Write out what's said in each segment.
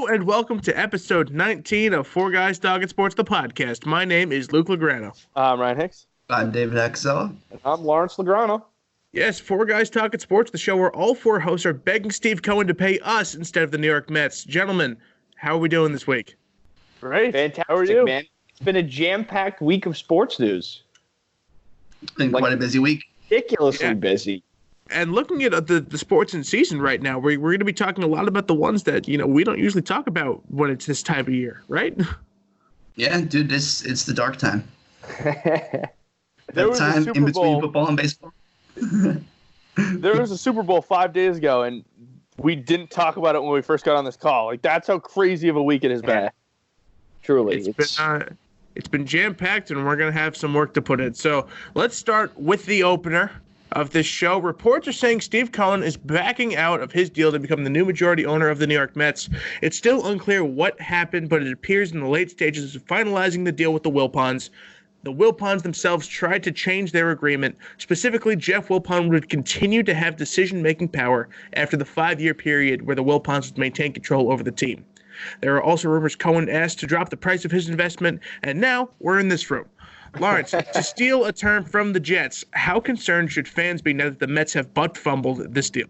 Hello and welcome to episode 19 of Four Guys Talkin Sports, the podcast. My name is Luke Lagrano. I'm Ryan Hicks. I'm David Axella. And I'm Lawrence Lagrano. Yes, Four Guys Talkin Sports, the show where all four hosts are begging Steve Cohen to pay us instead of the New York Mets. Gentlemen, how are we doing this week? Great. Fantastic, how are you? Man. It's been a jam-packed week of sports news. Been quite a busy week. Ridiculously busy. And looking at the sports in season right now, we're going to be talking a lot about the ones that, we don't usually talk about when it's this time of year, right? Yeah, dude, it's the dark time. There was time a Super in between Bowl. Football and baseball. There was a Super Bowl 5 days ago, and we didn't talk about it when we first got on this call. Like, that's how crazy of a week it has been. Truly. It's been jam-packed, and we're going to have some work to put in. So let's start with the opener of this show. Reports are saying Steve Cohen is backing out of his deal to become the new majority owner of the New York Mets. It's still unclear what happened, but it appears in the late stages of finalizing the deal with the Wilpons. The Wilpons themselves tried to change their agreement. Specifically, Jeff Wilpon would continue to have decision-making power after the 5-year period where the Wilpons would maintain control over the team. There are also rumors Cohen asked to drop the price of his investment, and now we're in this room. Lawrence, to steal a term from the Jets, how concerned should fans be now that the Mets have butt-fumbled this deal?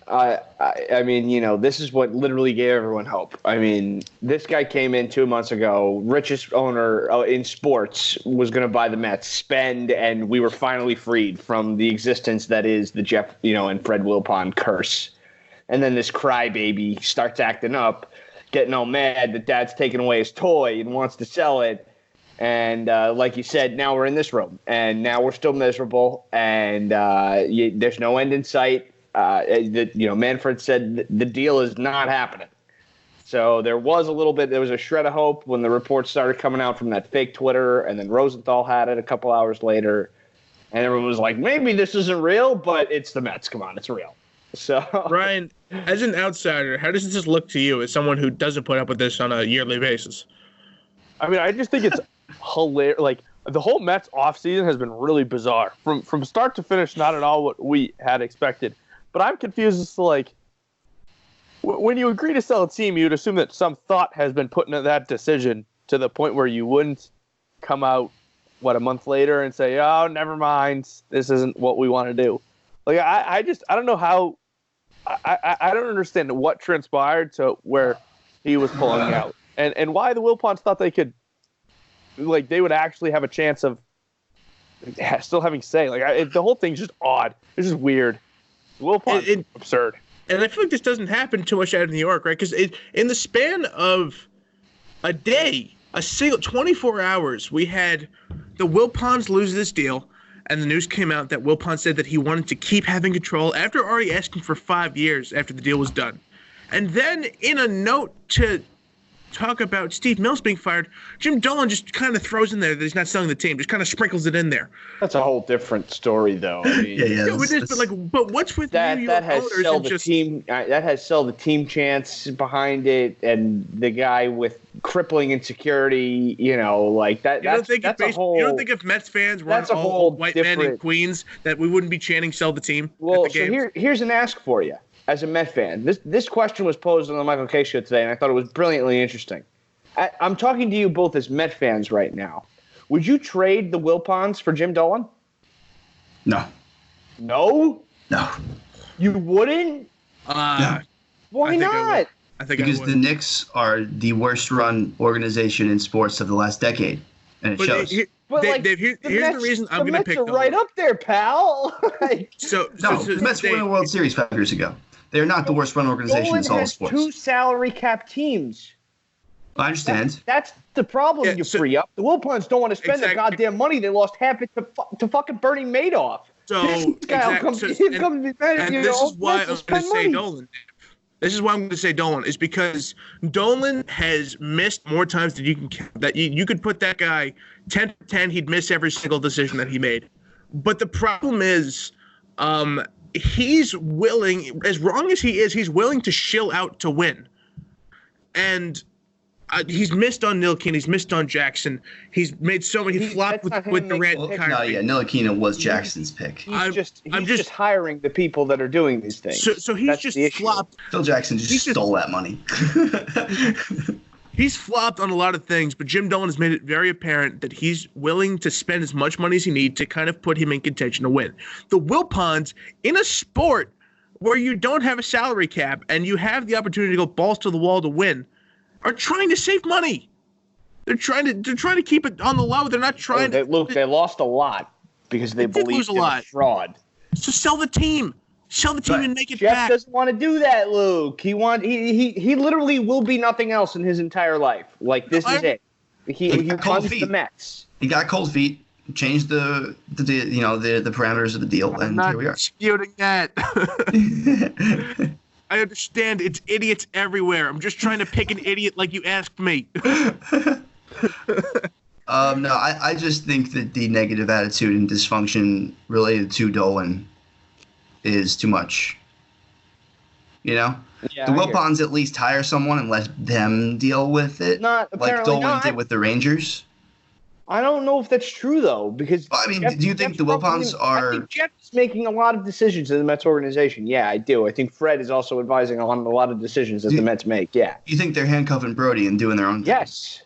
I mean, this is what literally gave everyone hope. I mean, this guy came in 2 months ago, richest owner in sports, was going to buy the Mets, spend, and we were finally freed from the existence that is the Jeff, and Fred Wilpon curse. And then this crybaby starts acting up, getting all mad that dad's taking away his toy and wants to sell it. And like you said, now we're in this room, and now we're still miserable, and there's no end in sight. Manfred said the deal is not happening. So there was a shred of hope when the reports started coming out from that fake Twitter, and then Rosenthal had it a couple hours later, and everyone was like, maybe this isn't real, but it's the Mets. Come on, it's real. So Ryan, as an outsider, how does this look to you as someone who doesn't put up with this on a yearly basis? I mean, I just think it's hilarious. Like, the whole Mets offseason has been really bizarre. From start to finish, not at all what we had expected. But I'm confused as to, like, when you agree to sell a team, you'd assume that some thought has been put into that decision to the point where you wouldn't come out, a month later and say, oh, never mind, this isn't what we want to do. Like, I don't know how – I don't understand what transpired to where he was pulling out. And why the Wilpons thought they could – like, they would actually have a chance of still having say. Like, the whole thing's just odd. It's just weird. Wilpons absurd. And I feel like this doesn't happen too much out of New York, right? Because in the span of a day, a single 24 hours, we had the Wilpons lose this deal, and the news came out that Wilpon said that he wanted to keep having control after already asking for 5 years after the deal was done. And then in a note to talk about Steve Mills being fired, Jim Dolan just kind of throws in there that he's not selling the team, just kind of sprinkles it in there. That's a whole different story, though. I mean, but what's with that? New York That has owners sell and the just team. That has sell the team chance behind it, and the guy with crippling insecurity. Like that. You don't think if Mets fans weren't all white men in Queens that we wouldn't be chanting "sell the team"? Well, at the so here's an ask for you as a Met fan. This question was posed on the Michael Kay show today, and I thought it was brilliantly interesting. I'm talking to you both as Met fans right now. Would you trade the Wilpons for Jim Dolan? No. No? No. You wouldn't? No. Why not? Because the Knicks are the worst run organization in sports of the last decade, and it shows. Dave, here's the reason I'm going to pick the Mets are right up there, pal. The Mets won a World Series 5 years ago. They're not the worst run organization in all of sports. Dolan has 2 salary cap teams. I understand. That's the problem free up. The Wilpons don't want to spend their goddamn money. They lost half it to fucking Bernie Madoff. So, this is why I'm going to say Dolan. This is why I'm going to say Dolan, is because Dolan has missed more times than you can count. That you could put that guy 10 to 10, he'd miss every single decision that he made. But the problem is, he's willing, as wrong as he is, he's willing to shill out to win. And He's missed on Nilkin. He's missed on Jackson. He's made so many. He flopped with Durant and Kyrie. No, yeah, Ntilikina was Jackson's pick. He's just hiring the people that are doing these things. So he's just flopped. Phil Jackson just stole that money. He's flopped on a lot of things, but Jim Dolan has made it very apparent that he's willing to spend as much money as he needs to kind of put him in contention to win. The Wilpons, in a sport where you don't have a salary cap and you have the opportunity to go balls to the wall to win, are trying to save money. They're trying to keep it on the low. They're not trying to. Look, they lost a lot because they believed in a fraud. So sell the team. Sell the team and make it Jeff back. Doesn't want to do that, Luke. He literally will be nothing else in his entire life. Like, this is it. He runs the Mets. He got cold feet. Changed the parameters of the deal, and here we are. Disputing that. I understand it's idiots everywhere. I'm just trying to pick an idiot like you asked me. No, I just think that the negative attitude and dysfunction related to Dolan is too much. Yeah, the Wilpons at least hire someone and let them deal with it, like Dolan did with the Rangers. I don't know if that's true, though, because do you think the Wilpons are? I think Jeff's making a lot of decisions in the Mets organization. Yeah, I do. I think Fred is also advising on a lot of decisions that the Mets make. Yeah. You think they're handcuffing Brody and doing their own thing? Yes.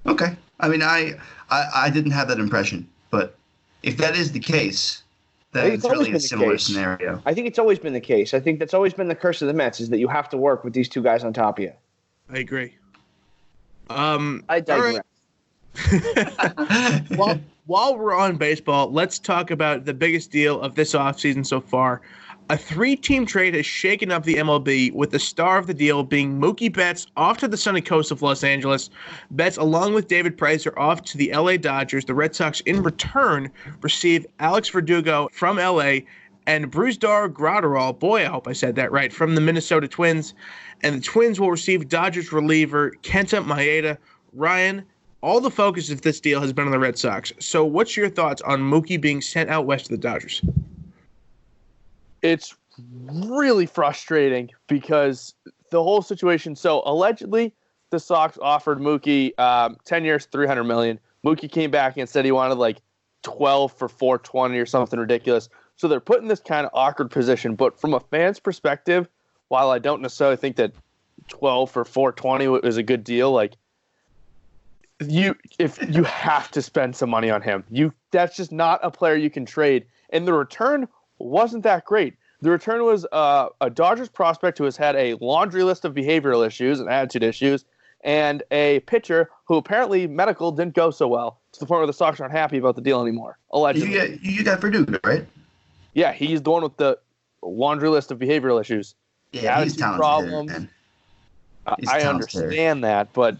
Okay. I didn't have that impression, but if that is the case, that's really a similar scenario. I think it's always been the case. I think that's always been the curse of the Mets, is that you have to work with these two guys on top of you. I agree. I digress. While we're on baseball, let's talk about the biggest deal of this offseason so far. A 3-team trade has shaken up the MLB, with the star of the deal being Mookie Betts off to the sunny coast of Los Angeles. Betts, along with David Price, are off to the LA Dodgers. The Red Sox, in return, receive Alex Verdugo from LA and Brusdar Graterol, boy, I hope I said that right, from the Minnesota Twins. And the Twins will receive Dodgers reliever Kenta Maeda. Ryan, all the focus of this deal has been on the Red Sox. So what's your thoughts on Mookie being sent out west to the Dodgers? It's really frustrating because the whole situation. So allegedly, the Sox offered Mookie 10 years, $300 million. Mookie came back and said he wanted like 12 for $420 or something ridiculous. So they're put in this kind of awkward position. But from a fan's perspective, while I don't necessarily think that 12 for $420 is a good deal, like, if you have to spend some money on him, that's just not a player you can trade. And the return wasn't that great. The return was a Dodgers prospect who has had a laundry list of behavioral issues and attitude issues, and a pitcher who apparently medical didn't go so well, to the point where the Sox aren't happy about the deal anymore. Allegedly, you got Verdugo, right? Yeah, he's the one with the laundry list of behavioral issues. Yeah, he's talented. Problems. I understand that, but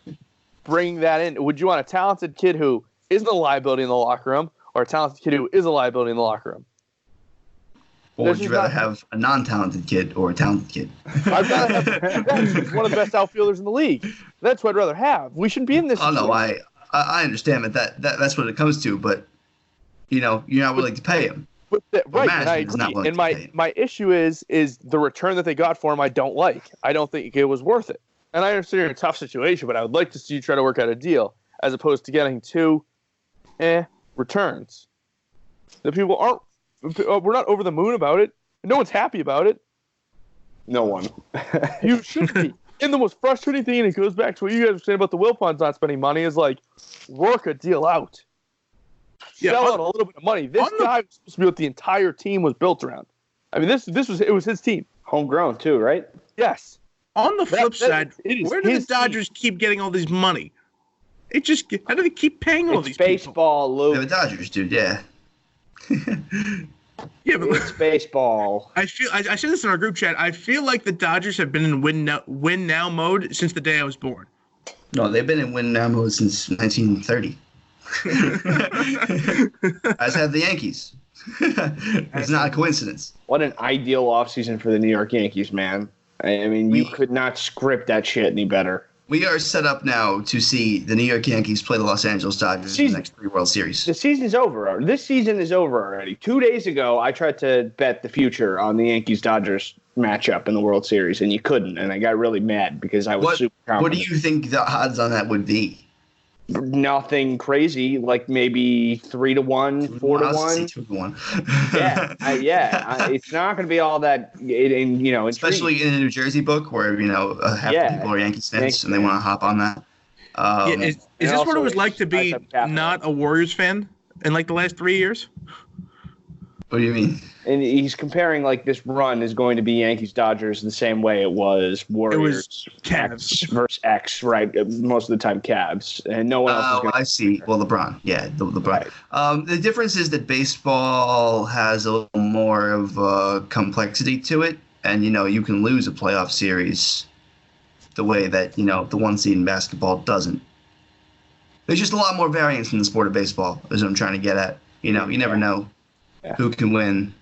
bring that in. Would you want a talented kid who isn't a liability in the locker room, or a talented kid who is a liability in the locker room? Or would you rather have a non-talented kid or a talented kid? I'd rather have one of the best outfielders in the league. That's what I'd rather have. We shouldn't be in this situation. No, I understand that that's what it comes to, but you're not willing to pay him. Right, and I agree. And my issue is the return that they got for him I don't like. I don't think it was worth it. And I understand you're in a tough situation, but I would like to see you try to work out a deal as opposed to getting two returns. The people we're not over the moon about it. No one's happy about it. No one. You should be. And the most frustrating thing, and it goes back to what you guys were saying about the Wilpons not spending money, is like, work a deal out. Sell out a little bit of money. This guy was supposed to be what the entire team was built around. I mean, it was his team. Homegrown too, right? Yes. On the flip side, where do the Dodgers keep getting all this money? How do they keep paying all these baseball, people? Luke. Yeah, the Dodgers, dude, yeah. Yeah, but it's baseball. I said this in our group chat. I feel like the Dodgers have been in win now mode since the day I was born. No, they've been in win now mode since 1930. As have the Yankees. It's not a coincidence. What an ideal offseason for the New York Yankees, man. I mean, you could not script that shit any better. We are set up now to see the New York Yankees play the Los Angeles Dodgers in the next 3 World Series. The season's over. This season is over already. 2 days ago, I tried to bet the future on the Yankees-Dodgers matchup in the World Series, and you couldn't. And I got really mad because I was super confident. What do you think the odds on that would be? Nothing crazy, like maybe 3-1, 4-1. 2-1. Yeah. It's not going to be all that, especially in a New Jersey book where half the people are Yankees fans and they want to hop on that. Is this what it was like to be not a Warriors fan in like the last 3 years? What do you mean? And he's comparing like this run is going to be Yankees Dodgers the same way it was Warriors Cavs versus X, right? Most of the time Cavs, and no one else. Oh, I see. Well, LeBron, yeah, LeBron. Right. The difference is that baseball has a little more of complexity to it, and you can lose a playoff series the way that the one seed in basketball doesn't. There's just a lot more variance in the sport of baseball, is what I'm trying to get at. You never know who can win.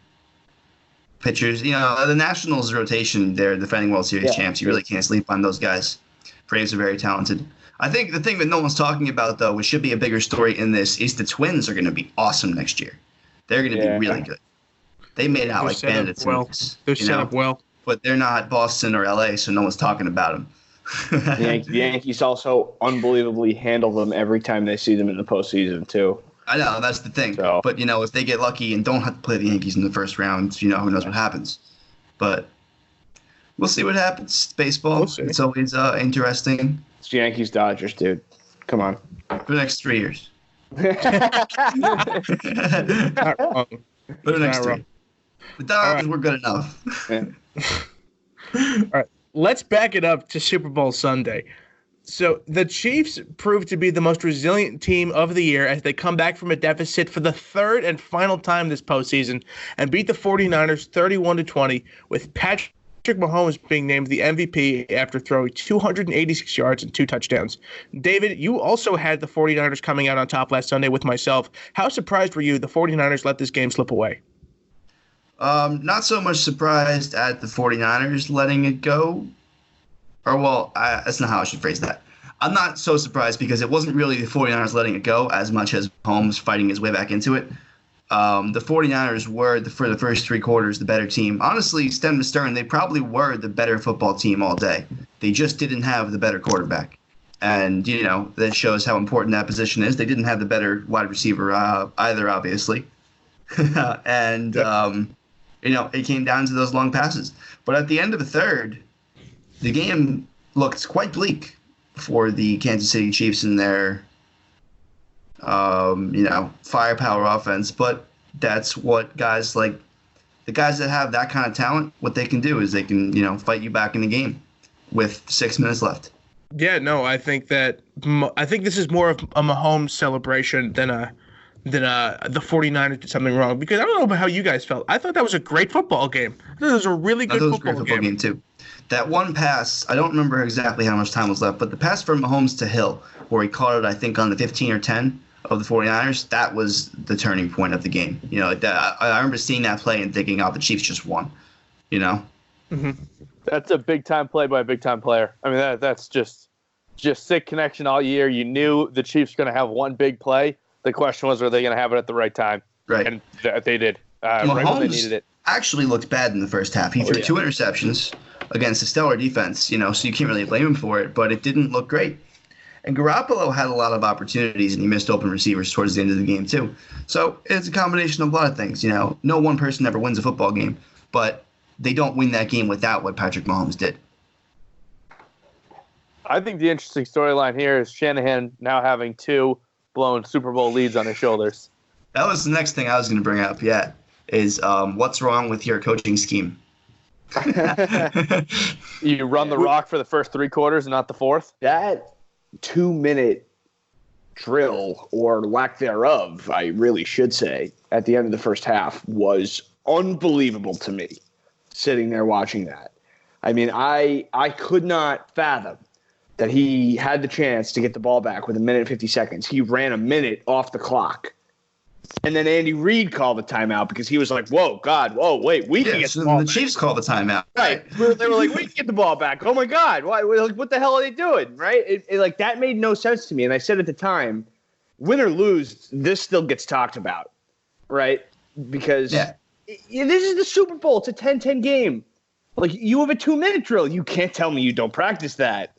Pitchers, the Nationals rotation, they're defending World Series champs. You really can't sleep on those guys. Braves are very talented. I think the thing that no one's talking about, though, which should be a bigger story in this, is the Twins are going to be awesome next year. They're going to be really good. They made out like bandits. They're set up well. But they're not Boston or LA, so no one's talking about them. The Yankees also unbelievably handle them every time they see them in the postseason, too. I know, that's the thing. So, but, if they get lucky and don't have to play the Yankees in the first round, who knows what happens. But we'll see what happens. Baseball, it's always interesting. It's Yankees Dodgers, dude. Come on. For the next 3 years. Not wrong. For the next 3. The Dodgers were good enough. All right. Let's back it up to Super Bowl Sunday. So the Chiefs proved to be the most resilient team of the year as they come back from a deficit for the third and final time this postseason and beat the 49ers 31-20, with Patrick Mahomes being named the MVP after throwing 286 yards and 2 touchdowns. David, you also had the 49ers coming out on top last Sunday with myself. How surprised were you the 49ers let this game slip away? Not so much surprised at the 49ers letting it go. That's not how I should phrase that. I'm not so surprised because it wasn't really the 49ers letting it go as much as Mahomes fighting his way back into it. The 49ers were, for the first 3 quarters, the better team. Honestly, stem to stern, they probably were the better football team all day. They just didn't have the better quarterback. And, that shows how important that position is. They didn't have the better wide receiver either, obviously. And, it came down to those long passes. But at the end of the third, the game looked quite bleak for the Kansas City Chiefs in their, firepower offense. But that's what guys like the guys that have that kind of talent, what they can do is they can, fight you back in the game with 6 minutes left. Yeah, no, I think this is more of a Mahomes celebration than the 49ers did something wrong. Because I don't know about how you guys felt. I thought that was a great football game. I thought it was a really good football game too. That one pass, I don't remember exactly how much time was left, but the pass from Mahomes to Hill, where he caught it, I think, on the 15 or 10 of the 49ers, that was the turning point of the game. I remember seeing that play and thinking, the Chiefs just won, Mm-hmm. That's a big-time play by a big-time player. I mean, that's just sick connection all year. You knew the Chiefs were going to have one big play. The question was, were they going to have it at the right time? Right. And they did. Right when they needed it. Actually looked bad in the first half. He threw 2 interceptions against a stellar defense, so you can't really blame him for it, but it didn't look great. And Garoppolo had a lot of opportunities, and he missed open receivers towards the end of the game, too. So it's a combination of a lot of things. No one person ever wins a football game, but they don't win that game without what Patrick Mahomes did. I think the interesting storyline here is Shanahan now having 2 blown Super Bowl leads on his shoulders. That was the next thing I was going to bring up, is what's wrong with your coaching scheme? You run the rock for the first 3 quarters and not the fourth? That 2-minute drill, or lack thereof, I really should say, at the end of the first half was unbelievable to me, sitting there watching that. I mean, I could not fathom that he had the chance to get the ball back with 1 minute and 50 seconds. He ran a minute off the clock. And then Andy Reid called the timeout because he was like, whoa, wait, we can get the ball back. The Chiefs called the timeout. Right. They were like, we can get the ball back. Oh, my God. Why? What the hell are they doing? Right? That made no sense to me. And I said at the time, win or lose, this still gets talked about. Right? Because this is the Super Bowl. It's a 10-10 game. Like, you have a 2-minute drill. You can't tell me you don't practice that.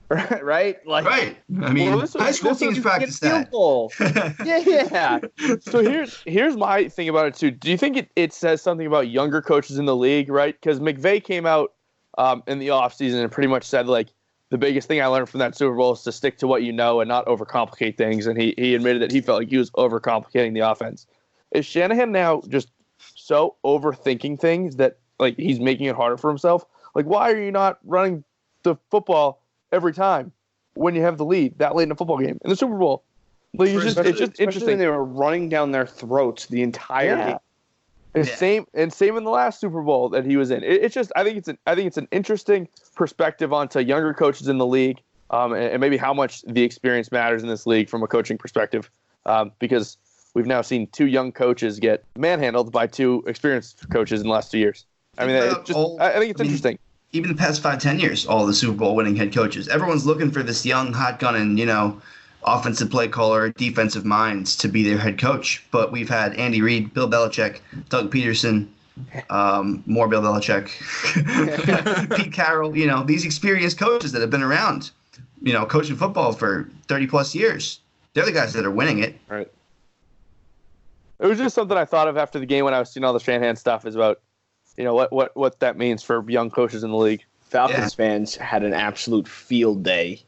Right? Like, right. I mean, high school teams practice that. Yeah. So here's my thing about it, too. Do you think it says something about younger coaches in the league, right? Because McVay came out in the offseason and pretty much said, like, the biggest thing I learned from that Super Bowl is to stick to what you know and not overcomplicate things. And he admitted that he felt like he was overcomplicating the offense. Is Shanahan now just so overthinking things that, like, he's making it harder for himself? Like, why are you not running the football every time when you have the lead that late in a football game in the Super Bowl? Like, it's just interesting. They were running down their throats the entire game. And same in the last Super Bowl that he was in. It's just I think it's an interesting perspective onto younger coaches in the league, and maybe how much the experience matters in this league from a coaching perspective, because we've now seen 2 young coaches get manhandled by 2 experienced coaches in the last 2 years. I mean, I think it's interesting. Even the past 5-10 years, all the Super Bowl winning head coaches, everyone's looking for this young hot gun and offensive play caller, defensive minds to be their head coach. But we've had Andy Reid, Bill Belichick, Doug Peterson, more Bill Belichick, Pete Carroll, these experienced coaches that have been around, coaching football for 30-plus years. They're the guys that are winning it. Right. It was just something I thought of after the game when I was seeing all the Shanahan stuff is about, what that means for young coaches in the league. Falcons fans had an absolute field day.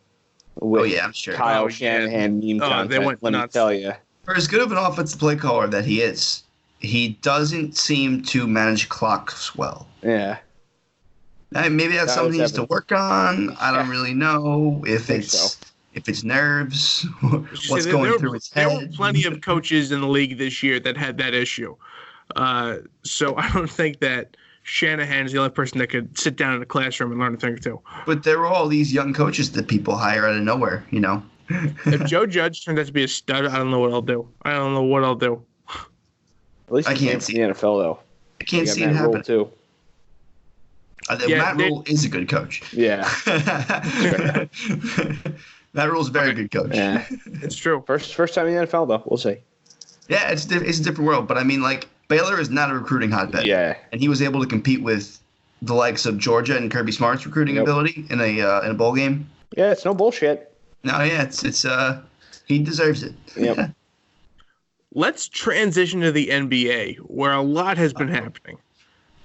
I'm sure. Kyle Shanahan meme content, they went let nuts. me tell you. For as good of an offensive play caller that he is, he doesn't seem to manage clocks well. Yeah. Maybe that's something he needs to work on. I don't really know if it's nerves, what's going through his head. There were plenty of coaches in the league this year that had that issue. So I don't think that Shanahan's the only person that could sit down in a classroom and learn a thing or two. But there were all these young coaches that people hire out of nowhere, If Joe Judge turns out to be a stud, I don't know what I'll do. At least I can't see the NFL, though. I can't see it happen. Too. Matt Rule is a good coach. Yeah. Matt Rule's a very good coach. Yeah. It's true. First time in the NFL, though. We'll see. Yeah, it's a different world. But, I mean, Baylor is not a recruiting hotbed. Yeah. And he was able to compete with the likes of Georgia and Kirby Smart's recruiting ability in a bowl game. Yeah, it's no bullshit. No, yeah, it's he deserves it. Yep. Let's transition to the NBA, where a lot has been happening.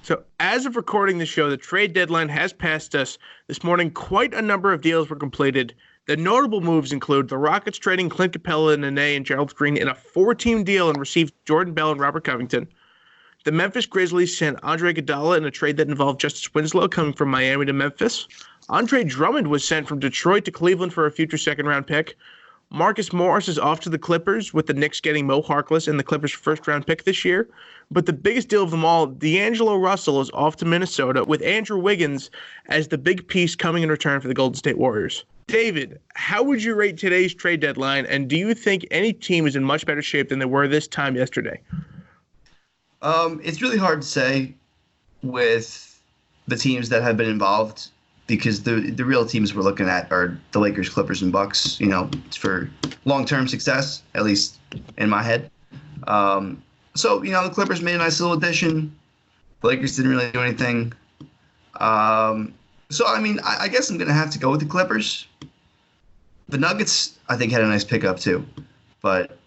So, as of recording the show, the trade deadline has passed us. This morning, quite a number of deals were completed. The notable moves include the Rockets trading Clint Capella, Nene, and Gerald Green in a 4-team deal and received Jordan Bell and Robert Covington. The Memphis Grizzlies sent Andre Iguodala in a trade that involved Justice Winslow coming from Miami to Memphis. Andre Drummond was sent from Detroit to Cleveland for a future second-round pick. Marcus Morris is off to the Clippers, with the Knicks getting Mo Harkless and the Clippers' first-round pick this year. But the biggest deal of them all, D'Angelo Russell is off to Minnesota, with Andrew Wiggins as the big piece coming in return for the Golden State Warriors. David, how would you rate today's trade deadline, and do you think any team is in much better shape than they were this time yesterday? It's really hard to say with the teams that have been involved, because the real teams we're looking at are the Lakers, Clippers, and Bucks, for long-term success, at least in my head. So, the Clippers made a nice little addition. The Lakers didn't really do anything. So, I mean, I guess I'm going to have to go with the Clippers. The Nuggets, I think, had a nice pickup, too. But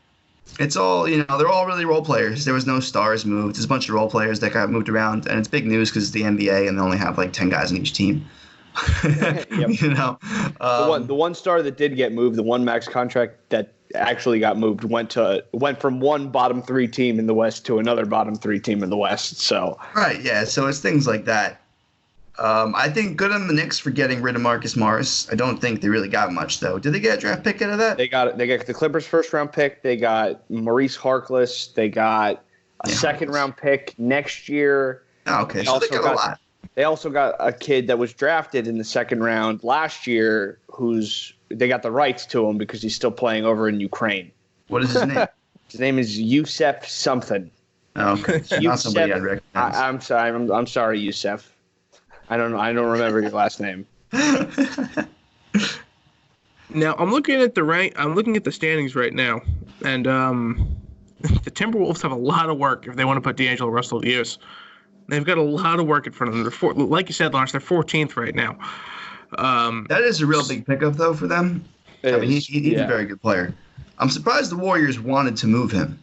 it's all, they're all really role players. There was no stars moved. There's a bunch of role players that got moved around. And it's big news because it's the NBA and they only have, 10 guys on each team. The one star that did get moved, the one max contract that actually got moved, went from one bottom 3 team in the West to another bottom 3 team in the West. So right, yeah. So it's things like that. I think good on the Knicks for getting rid of Marcus Morris. I don't think they really got much though. Did they get a draft pick out of that? They got the Clippers' first round pick. They got Maurice Harkless. They got a second round pick next year. Oh, okay, so they got a lot. They also got a kid that was drafted in the second round last year they got the rights to him because he's still playing over in Ukraine. What is his name? His name is Yusef something. Oh, okay. Not somebody I'd recognize. I'm sorry. I'm sorry, Yusef. I don't remember your last name. Now I'm looking at the standings right now, and the Timberwolves have a lot of work if they want to put D'Angelo Russell to use. They've got a lot of work in front of them. Like you said, Lawrence, they're 14th right now. That is a real big pickup, though, for them. He's a very good player. I'm surprised the Warriors wanted to move him,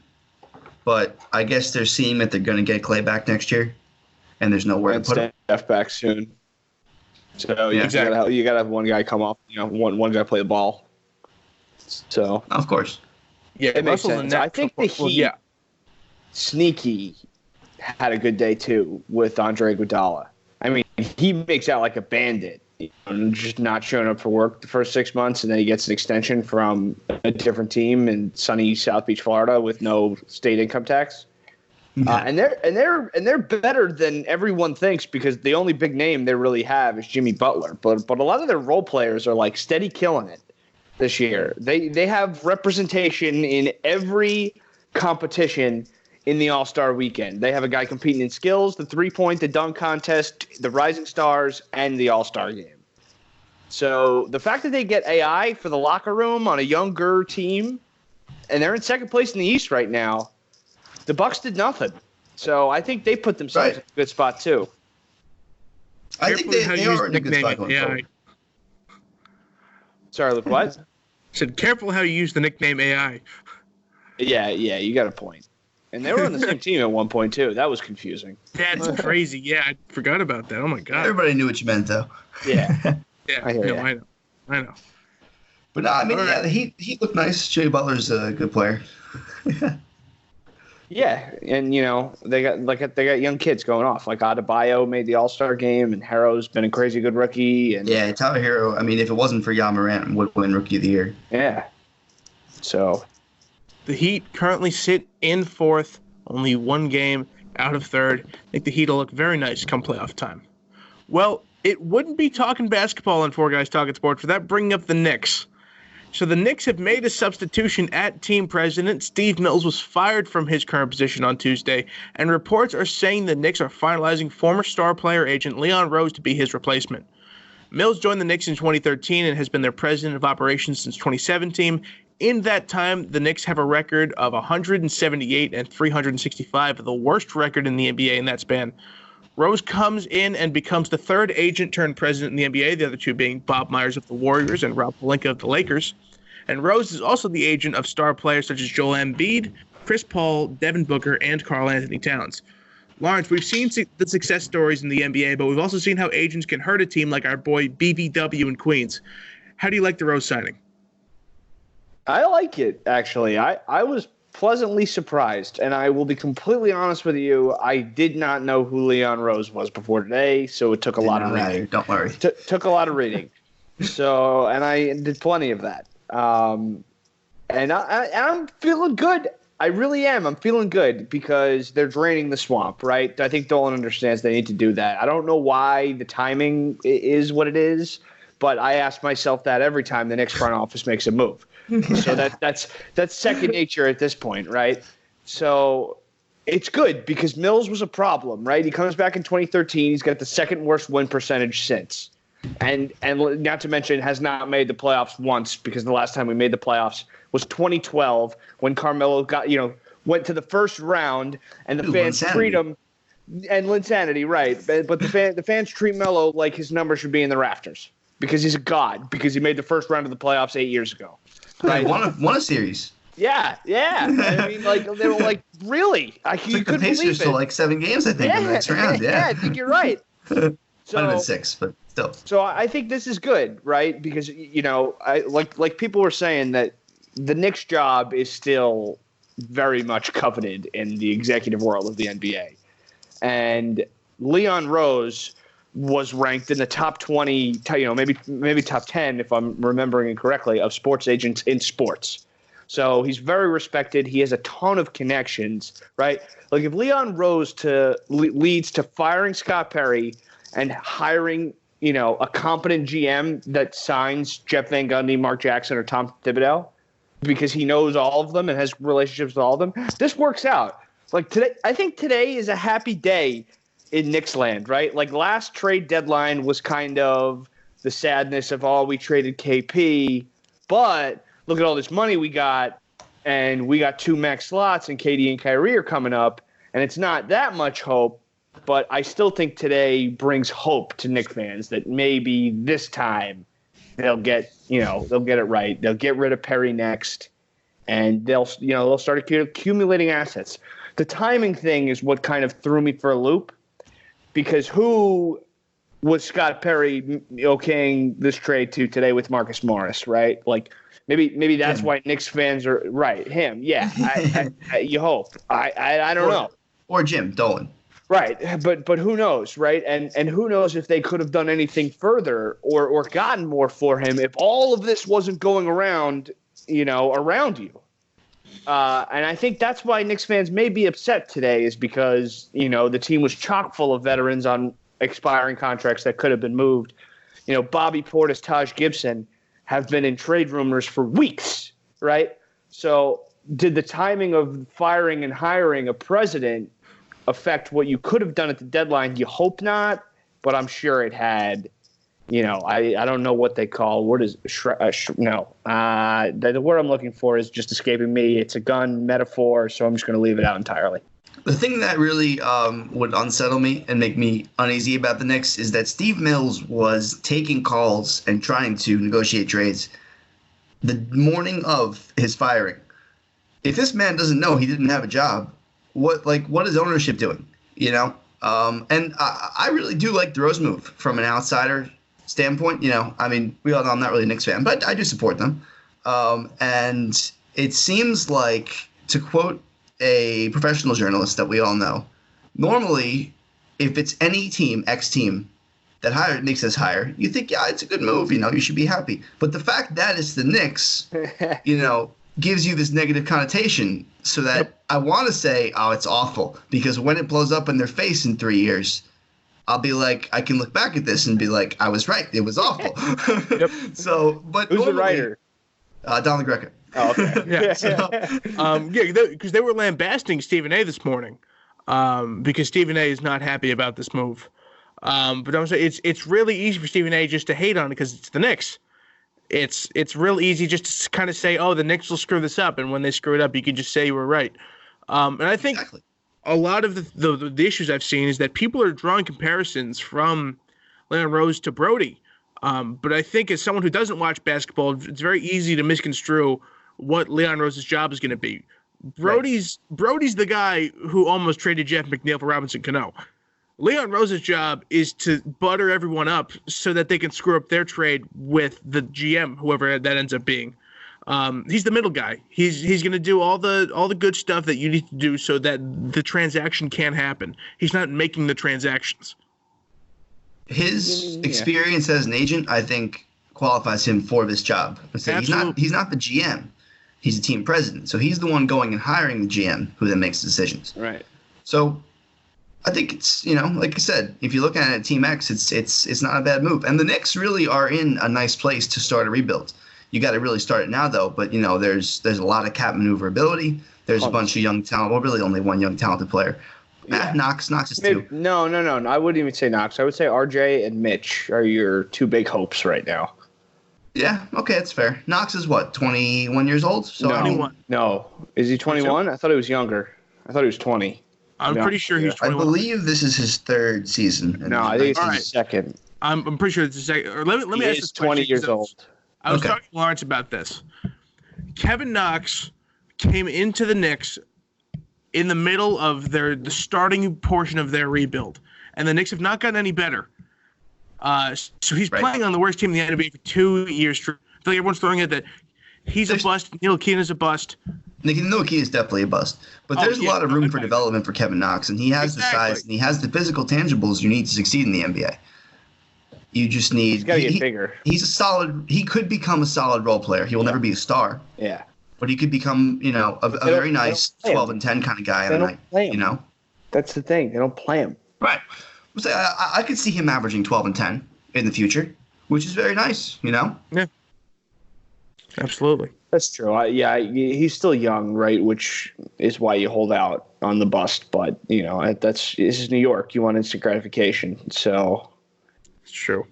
but I guess they're seeing that they're going to get Clay back next year, and there's nowhere to put him. Steph back soon. So you gotta have one guy come off. One guy play the ball. So of course, it makes sense. I think the Heat, sneaky, had a good day too with Andre Iguodala. I mean, he makes out like a bandit, just not showing up for work the first 6 months, and then he gets an extension from a different team in sunny South Beach, Florida, with no state income tax. And they're better than everyone thinks, because the only big name they really have is Jimmy Butler. But a lot of their role players are like steady killing it this year. They have representation in every competition in the All-Star weekend. They have a guy competing in skills, the three-point, the dunk contest, the Rising Stars, and the All-Star game. So the fact that they get AI for the locker room on a younger team, and they're in second place in the East right now, the Bucks did nothing. So I think they put themselves in a good spot too. I think they are in a good spot going forward. Sorry, look, what? Said careful how you use the nickname AI. Yeah, you got a point. And they were on the same team at one point too. That was confusing. That's crazy. Yeah, I forgot about that. Oh my god. Everybody knew what you meant, though. Yeah. Yeah, I know. But no, I mean, he looked nice. Jimmy Butler's a good player. Yeah, and they got young kids going off. Like Adebayo made the All-Star game, and Harrow's been a crazy good rookie. And yeah, Tyler Harrow. I mean, if it wasn't for Ja Morant, would win Rookie of the Year. Yeah. So the Heat currently sit in fourth, only one game out of third. I think the Heat will look very nice come playoff time. Well, it wouldn't be talking basketball on Four Guys Talking Sports without bringing up the Knicks. So the Knicks have made a substitution at team president. Steve Mills was fired from his current position on Tuesday, and reports are saying the Knicks are finalizing former star player agent Leon Rose to be his replacement. Mills joined the Knicks in 2013 and has been their president of operations since 2017. In that time, the Knicks have a record of 178 and 365, the worst record in the NBA in that span. Rose comes in and becomes the third agent turned president in the NBA, the other two being Bob Myers of the Warriors and Rob Pelinka of the Lakers. And Rose is also the agent of star players such as Joel Embiid, Chris Paul, Devin Booker, and Karl Anthony Towns. Lawrence, we've seen the success stories in the NBA, but we've also seen how agents can hurt a team like our boy BBW in Queens. How do you like the Rose signing? I like it, actually. I was pleasantly surprised, and I will be completely honest with you. I did not know who Leon Rose was before today, so it took a lot of reading. Don't worry. Took a lot of reading. So, and I did plenty of that. And I'm feeling good. I really am. I'm feeling good because they're draining the swamp, right? I think Dolan understands they need to do that. I don't know why the timing is what it is, but I ask myself that every time the Knicks front office makes a move. So that's second nature at this point, right? So it's good because Mills was a problem, right? He comes back in 2013. He's got the second worst win percentage since. And not to mention has not made the playoffs once, because the last time we made the playoffs was 2012 when Carmelo went to the first round and the fans treat him and Linsanity, right? But the fans treat Melo like his numbers should be in the rafters because he's a god, because he made the first round of the playoffs 8 years ago. Right, won a series. Yeah. I mean, like they were like, really? You couldn't believe it. The Pacers to like 7 games, I think, in the next round. Yeah, I think you're right. Might have been 6, but still. So I think this is good, right? Because I like people were saying that the Knicks' job is still very much coveted in the executive world of the NBA, and Leon Rose was ranked in the top 20, maybe top 10, if I'm remembering correctly, of sports agents in sports. So he's very respected. He has a ton of connections, right? Like if Leon Rose leads to firing Scott Perry and hiring, a competent GM that signs Jeff Van Gundy, Mark Jackson, or Tom Thibodeau, because he knows all of them and has relationships with all of them, this works out. Like today, I think today is a happy day in Knicks land, right? Like last trade deadline was kind of the sadness of, we traded KP, but look at all this money we got, and we got 2 max slots, and KD and Kyrie are coming up, and it's not that much hope, but I still think today brings hope to Knicks fans that maybe this time they'll get it right. They'll get rid of Perry next, and they'll start accumulating assets. The timing thing is what kind of threw me for a loop, because who was Scott Perry okaying this trade to today with Marcus Morris, right? Like maybe that's why Knicks fans are right. Him, yeah. You hope. I don't know. Or Jim Dolan. Right, but who knows, right? And who knows if they could have done anything further or gotten more for him if all of this wasn't going around, around you. And I think that's why Knicks fans may be upset today, is because the team was chock full of veterans on expiring contracts that could have been moved. Bobby Portis, Taj Gibson have been in trade rumors for weeks, right? So did the timing of firing and hiring a president affect what you could have done at the deadline? You hope not, but I'm sure it had. I don't know what they call. What is no? The word I'm looking for is just escaping me. It's a gun metaphor, so I'm just going to leave it out entirely. The thing that really would unsettle me and make me uneasy about the Knicks is that Steve Mills was taking calls and trying to negotiate trades the morning of his firing. If this man doesn't know he didn't have a job, what is ownership doing? And I really do like the Rose move from an outsider standpoint. We all know I'm not really a Knicks fan, but I do support them. And it seems like, to quote a professional journalist that we all know, normally if it's any team, X team, that makes us hire, you think, yeah, it's a good move, you should be happy. But the fact that it's the Knicks, gives you this negative connotation, so that I want to say, oh, it's awful, because when it blows up in their face in 3 years, I'll be like, I can look back at this and be like, I was right. It was awful. Yep. So, but who's the writer? Don LaGreca. Oh, okay. Yeah. Because they were lambasting Stephen A. this morning, because Stephen A. is not happy about this move. But I'm saying it's really easy for Stephen A. just to hate on it because it's the Knicks. It's real easy just to kind of say, oh, the Knicks will screw this up, and when they screw it up, you can just say you were right. And I think a lot of the issues I've seen is that people are drawing comparisons from Leon Rose to Brody. But I think as someone who doesn't watch basketball, it's very easy to misconstrue what Leon Rose's job is going to be. Brody's the guy who almost traded Jeff McNeil for Robinson Cano. Leon Rose's job is to butter everyone up so that they can screw up their trade with the GM, whoever that ends up being. He's the middle guy. He's going to do all the good stuff that you need to do so that the transaction can happen. He's not making the transactions. His experience as an agent, I think, qualifies him for this job. He's not the GM. He's a team president. So he's the one going and hiring the GM, who then makes decisions. Right. So I think it's, like I said, if you look at it at Team X, it's not a bad move. And the Knicks really are in a nice place to start a rebuild. You got to really start it now, though. But, there's a lot of cap maneuverability. There's a bunch of young talent. Well, really only one young talented player. Yeah. Knox is two. No. I wouldn't even say Knox. I would say RJ and Mitch are your two big hopes right now. Yeah, okay, that's fair. Knox is what, 21 years old? So 21. No. Is he 21? I thought he was younger. I thought he was 20. I'm pretty sure he's 21. I believe this is his third season. No, I think it's his second. I'm pretty sure it's his second. Or let me ask this question. 20 years old. I was talking to Lawrence about this. Kevin Knox came into the Knicks in the middle of the starting portion of their rebuild, and the Knicks have not gotten any better. So he's playing on the worst team in the NBA for 2 years. I feel like everyone's throwing at that. He's a bust. Neil Keane is a bust. Neil Keane is definitely a bust. But there's a lot of room for development for Kevin Knox, and he has the size and he has the physical tangibles you need to succeed in the NBA. You just need. He's got to get bigger. He could become a solid role player. He will never be a star. Yeah. But he could become, a very nice 12 and 10 kind of guy on the night. That's the thing. They don't play him. Right. So I could see him averaging 12 and 10 in the future, which is very nice, Yeah. Absolutely. That's true. He's still young, right? Which is why you hold out on the bust. But, this is New York. You want instant gratification. So it's true.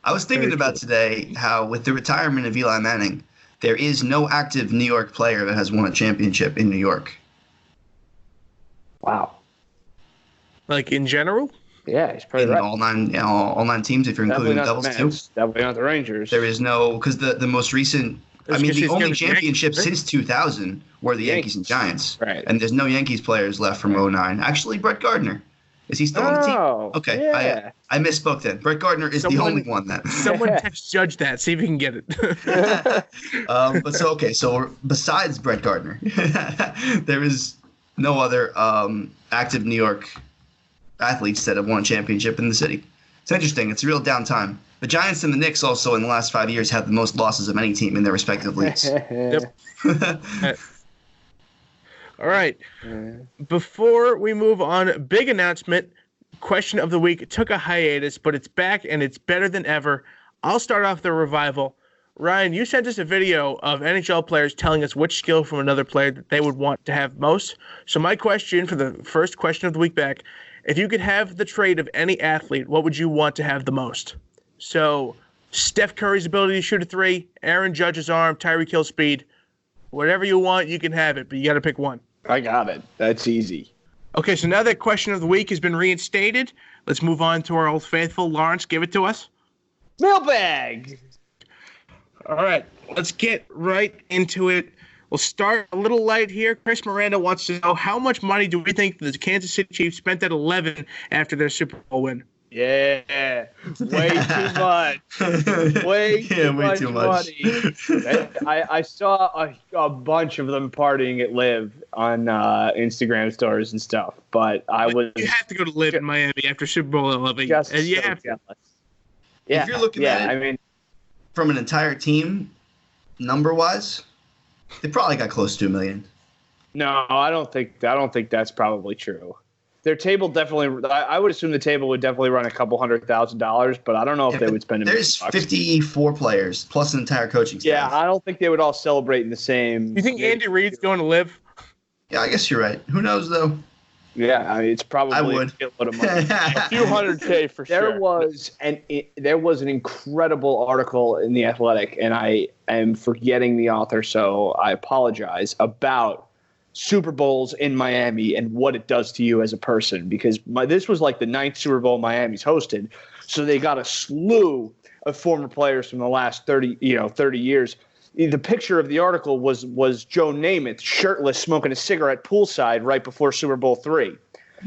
I was thinking about today how with the retirement of Eli Manning, there is no active New York player that has won a championship in New York. Wow. Like in general? Yeah, he's probably In right. all nine teams, if you're including the doubles too. Definitely not the Rangers. There is no because the most recent. It's I mean, 'cause the he's only gonna be championship Yankees, right? since 2000 were the Yankees and Giants. Right. And there's no Yankees players left from '09. Actually, Brett Gardner. Is he still on the team? Okay. Yeah. I misspoke then. Brett Gardner is the only one then. Someone text Judge that. See if he can get it. So besides Brett Gardner, there is no other active New York athletes that have won a championship in the city. It's interesting. It's a real downtime. The Giants and the Knicks also in the last 5 years have the most losses of any team in their respective leagues. Yep. All right. Before we move on, big announcement. Question of the week took a hiatus, but it's back and it's better than ever. I'll start off the revival. Ryan, you sent us a video of NHL players telling us which skill from another player that they would want to have most. So my question for the first question of the week back, if you could have the trait of any athlete, what would you want to have the most? So Steph Curry's ability to shoot a three, Aaron Judge's arm, Tyreek Hill's speed. Whatever you want, you can have it, but you got to pick one. I got it. That's easy. Okay, so now that question of the week has been reinstated, let's move on to our old faithful. Lawrence, give it to us. Mailbag. All right, let's get right into it. We'll start a little light here. Chris Miranda wants to know, how much money do we think the Kansas City Chiefs spent at 11 after their Super Bowl win? Yeah, way too much. Way too much money. I saw a bunch of them partying at Live on Instagram stories and stuff, but You have to go to Live in Miami after Super Bowl 11. Just and you so have jealous. to. If you're looking at it, I mean, from an entire team, number-wise, they probably got close to $1 million. no, I don't think that's probably true. Their table definitely. I would assume the table would definitely run a couple $100,000, but I don't know if they would spend. There's 54 players plus an entire coaching staff. Yeah, I don't think they would all celebrate in the same. You think Andy Reid's going to Live? Yeah, I guess you're right. Who knows though? Yeah, I mean, it's probably I would. a shitload of money. A few $100K for sure. There was an incredible article in the Athletic, and I am forgetting the author, so I apologize, about Super Bowls in Miami and what it does to you as a person, because this was like the 9th Super Bowl Miami's hosted, so they got a slew of former players from the last 30 years. The picture of the article was Joe Namath shirtless smoking a cigarette poolside right before Super Bowl III.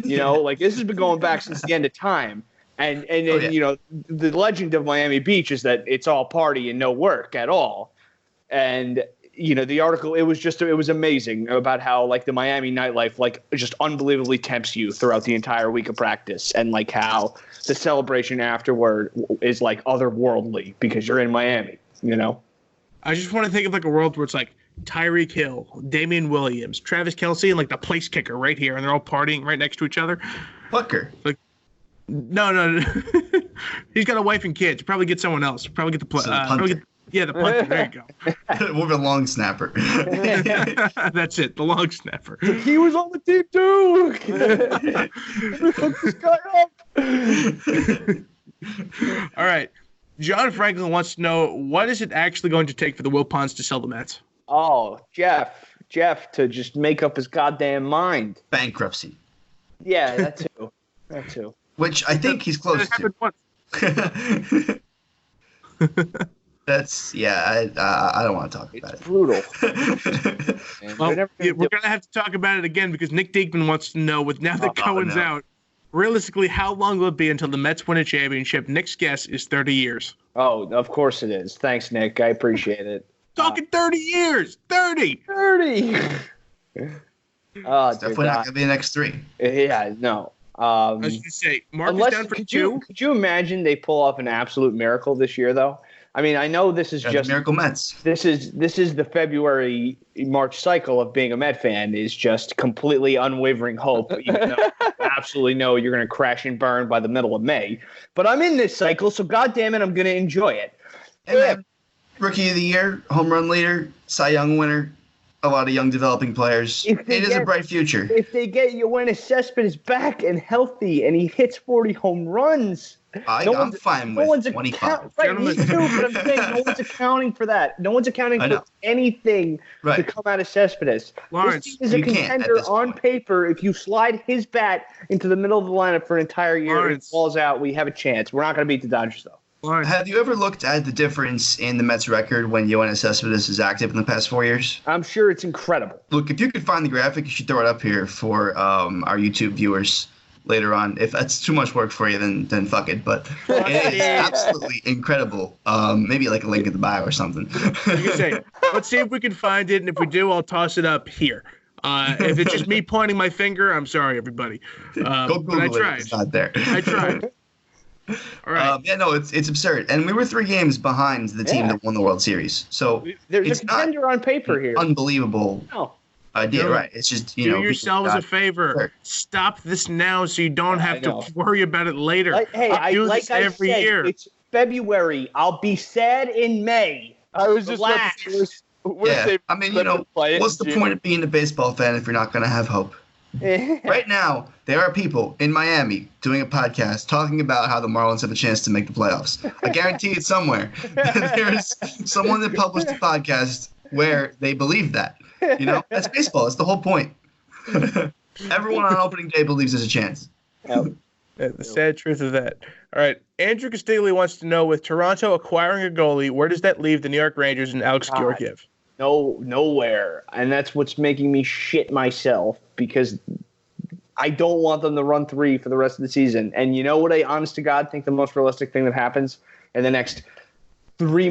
Like this has been going back since the end of time. And the legend of Miami Beach is that it's all party and no work at all. And the article, it was amazing about how like the Miami nightlife like just unbelievably tempts you throughout the entire week of practice, and like how the celebration afterward is like otherworldly because you're in Miami, I just want to think of like a world where it's like Tyreek Hill, Damian Williams, Travis Kelce, and like the place kicker right here, and they're all partying right next to each other. Fucker. Like, no. He's got a wife and kids. Probably get someone else. Probably get the play. The punter. There you go. We're the long snapper. That's it. The long snapper. He was on the team too. Hook this guy up. All right. John Franklin wants to know, what is it actually going to take for the Wilpons to sell the Mets? Oh, Jeff to just make up his goddamn mind. Bankruptcy. Yeah, that too. Which I think he's close to. That's I don't want to talk about it. Brutal. Well, we're gonna have to talk about it again because Nick Diekman wants to know, with now that Cohen's out, realistically, how long will it be until the Mets win a championship? Nick's guess is 30 years. Oh, of course it is. Thanks, Nick. I appreciate it. Talking 30 years. 30. 30. It's definitely not going to be the next 3. Yeah, no. I was going to say, Mark is down for 2. Could you imagine they pull off an absolute miracle this year, though? I mean, I know this is just Miracle Mets. This is the February-March cycle of being a Met fan, is just completely unwavering hope, even though you absolutely know you're going to crash and burn by the middle of May. But I'm in this cycle, so goddamn it, I'm going to enjoy it. And then, Rookie of the Year, home run leader, Cy Young winner, a lot of young developing players. It is a bright future. If they get Yoenis Cespedes back and healthy and he hits 40 home runs, I'm fine with 25. Right, me too, but I'm saying no one's accounting for that. No one's accounting for anything to come out of Cespedes. Lawrence, this team is a contender on paper. If you slide his bat into the middle of the lineup for an entire year and it falls out, we have a chance. We're not going to beat the Dodgers, though. Lawrence. Have you ever looked at the difference in the Mets record when Yoenis Cespedes is active in the past 4 years? I'm sure it's incredible. Look, if you could find the graphic, you should throw it up here for our YouTube viewers later on. If that's too much work for you, then fuck it. But it is absolutely incredible. Maybe like a link in the bio or something. You can say, let's see if we can find it, and if we do, I'll toss it up here. If it's just me pointing my finger, I'm sorry, everybody. Go Google I tried. It's not there. I tried. All right. It's absurd. And we were 3 games behind the team that won the World Series. So there's a contender on paper here. Unbelievable. No. Idea, right? It's just do yourselves a favor. Sure. Stop this now, so you don't have to worry about it later. I do this every year. It's February. I'll be sad in May. I was just I mean, what's the point of being a baseball fan if you're not going to have hope? Right now, there are people in Miami doing a podcast talking about how the Marlins have a chance to make the playoffs. I guarantee it's somewhere. There's someone that published a podcast where they believe that. That's baseball. That's the whole point. Everyone on opening day believes there's a chance. The sad truth of that. All right. Andrew Castigli wants to know, with Toronto acquiring a goalie, where does that leave the New York Rangers and Alex Georgiev? No, nowhere. And that's what's making me shit myself, because I don't want them to run 3 for the rest of the season. And you know what I, honest to God, think the most realistic thing that happens in the next 3